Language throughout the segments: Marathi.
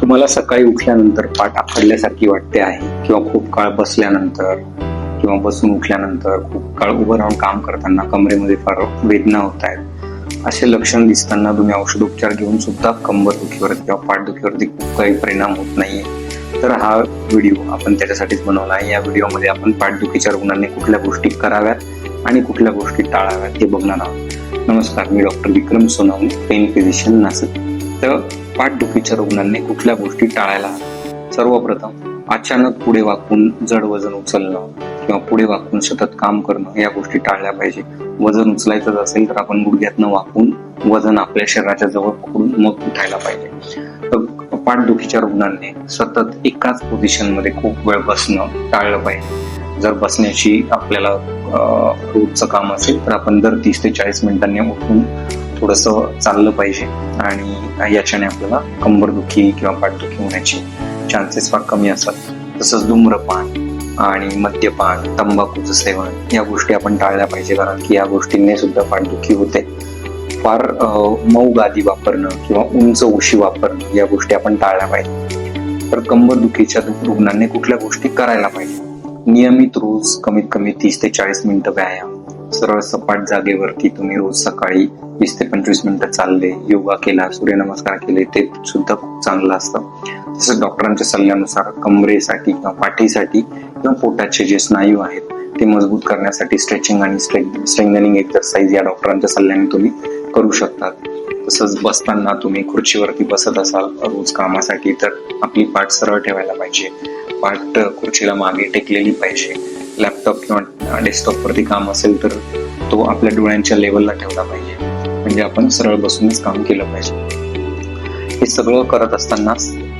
तुम्हाला सकाळी उठल्यानंतर पाठ आखडल्यासारखी वाटते आहे किंवा खूप काळ बसल्यानंतर किंवा बसून उठल्यानंतर खूप काळ उभं राहून काम करताना कमरेमध्ये फार वेदना होत आहेत, असे लक्षण दिसताना तुम्ही औषधोपचार घेऊन सुद्धा कंबर दुखीवरती किंवा पाठदुखीवरती खूप काही परिणाम होत नाहीये, तर हा व्हिडिओ आपण त्याच्यासाठीच बनवला आहे. या व्हिडिओमध्ये आपण पाठदुखीच्या रुग्णांनी कुठल्या गोष्टी कराव्यात आणि कुठल्या गोष्टी टाळाव्यात हे बघणार आहोत. नमस्कार, मी डॉक्टर विक्रम सोनवणे, पेन फिजिशियन, नाशिक. तर पाठदुखीच्या रुग्णांनी कुठल्या गोष्टी टाळायला हव्यात? सर्वप्रथम अचानक पुढे वाकून जड वजन उचलणं किंवा पुढे वाकून सतत काम करणं या गोष्टी टाळल्या पाहिजे. वजन उचलायचं असेल तर आपण गुडघ्यातनं वाकून वजन आपल्या शरीराच्या जवळ पकडून मग उठायला पाहिजे. तर पाठदुखीच्या रुग्णांनी सतत एकाच पोझिशन मध्ये खूप वेळ बसणं टाळलं पाहिजे. जर बसण्याची आपल्याला रोजचं काम असेल तर आपण दर 30 ते 40 मिनिटांनी उठून थोडंसं चाललं पाहिजे आणि याच्याने आपल्याला कंबरदुखी किंवा पाठदुखी होण्याचे चान्सेस फार कमी असतात. तसंच धूम्रपान आणि मद्यपान, तंबाखूचं सेवन या गोष्टी आपण टाळल्या पाहिजे, कारण की या गोष्टींनी सुद्धा पाठदुखी होते. फार मऊ गादी वापरणं किंवा उंच उशी वापरणं या गोष्टी आपण टाळल्या पाहिजे. तर कंबरदुखीच्या रुग्णांनी कुठल्या गोष्टी करायला पाहिजे? नियमित रोज कमीत कमी 30 ते 40 मिनिटं व्यायाम, सरळ सपाट जागेवरती तुम्ही रोज सकाळी 20 ते 25 मिनिटं चालले, योगा केला, सूर्यनमस्कार केले, ते सुद्धा खूप चांगलं असतं. तसंच डॉक्टरांच्या सल्ल्यानुसार कमरेसाठी किंवा पाठीसाठी किंवा पोटाचे जे स्नायू आहेत ते मजबूत करण्यासाठी स्ट्रेचिंग आणि स्ट्रेंथनिंग एक्सरसाइज या डॉक्टरांच्या सल्ल्याने तुम्ही करू शकतात. तसंच बसताना तुम्ही खुर्चीवरती बसत असाल रोज कामासाठी तर आपली पाठ सरळ ठेवायला पाहिजे. पाठ खुर्चीला मागे टेकलेली पाहिजे. लॅपटॉप किंवा डेस्कटॉपवरती काम असेल तर तो आपल्या डोळ्यांच्या लेवलला ठेवला पाहिजे, म्हणजे आपण सरळ बसूनच काम केलं पाहिजे. हे सगळं करत असताना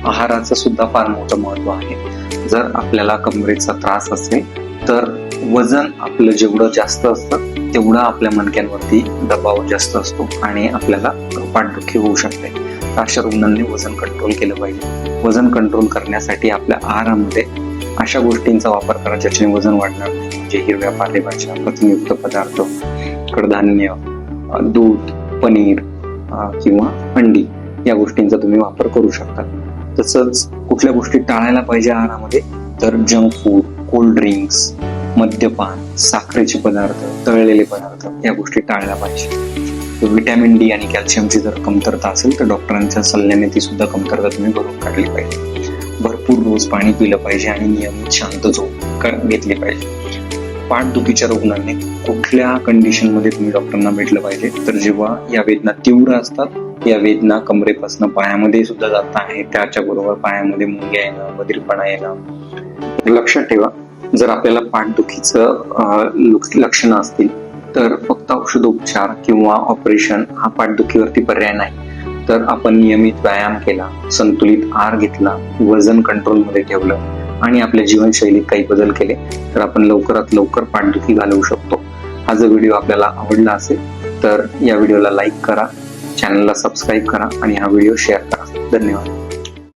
आहाराचं सुद्धा फार मोठं महत्व आहे. जर आपल्याला कमरेचा त्रास असेल तर वजन आपलं जेवढं जास्त असतं तेवढा आपल्या मणक्यांवरती दबाव जास्त असतो आणि आपल्याला पाठदुखी होऊ शकते. अशा रुग्णांनी वजन कंट्रोल केलं पाहिजे. वजन कंट्रोल करण्यासाठी आपल्या आहारामध्ये अशा गोष्टींचा वापर करा ज्याच्याने वजन वाढणार नाही, म्हणजे हिरव्या पालेभाज्या, प्रथिनयुक्त पदार्थ, कडधान्य, दूध, पनीर किंवा अंडी या गोष्टींचा तुम्ही वापर करू शकता. तसंच कुठल्या गोष्टी टाळायला पाहिजे आहारामध्ये तर जंक फूड, कोल्ड ड्रिंक्स, मद्यपान, साखरेचे पदार्थ, तळलेले पदार्थ या गोष्टी टाळल्या पाहिजे. व्हिटॅमिन डी आणि कॅल्शियमची जर कमतरता असेल तर डॉक्टरांच्या सल्ल्याने ती सुद्धा कमतरता तुम्ही भरून काढली पाहिजे. भरपूर रोज पाणी पिलं पाहिजे आणि नियमित शांत झोप घेतली पाहिजे. पाठदुखीच्या रुग्णांनी कुठल्या कंडिशन मध्ये तुम्ही डॉक्टरांना भेटलं पाहिजे तर जेव्हा या वेदना तीव्र असतात, या वेदना कमरेपासून पायामध्ये सुद्धा जात आहे, त्याच्याबरोबर पायामध्ये मुंग्या येणं, बधिरपणा येणं. लक्षात ठेवा, जर आपल्याला पाठदुखीचं लक्षणं असतील तर फक्त औषधोपचार किंवा ऑपरेशन हा पाठदुखीवरती पर्याय नाही. तर आपण नियमित व्यायाम केला, संतुलित आहार घेतला, वजन कंट्रोलमध्ये ठेवलं आणि आपल्या जीवनशैलीत काही बदल केले तर आपण लवकरात लवकर पाठदुखी घालवू शकतो. हा जर व्हिडिओ आपल्याला आवडला असेल तर या व्हिडिओला लाईक करा, चॅनलला सबस्क्राईब करा आणि हा व्हिडिओ शेअर करा. धन्यवाद.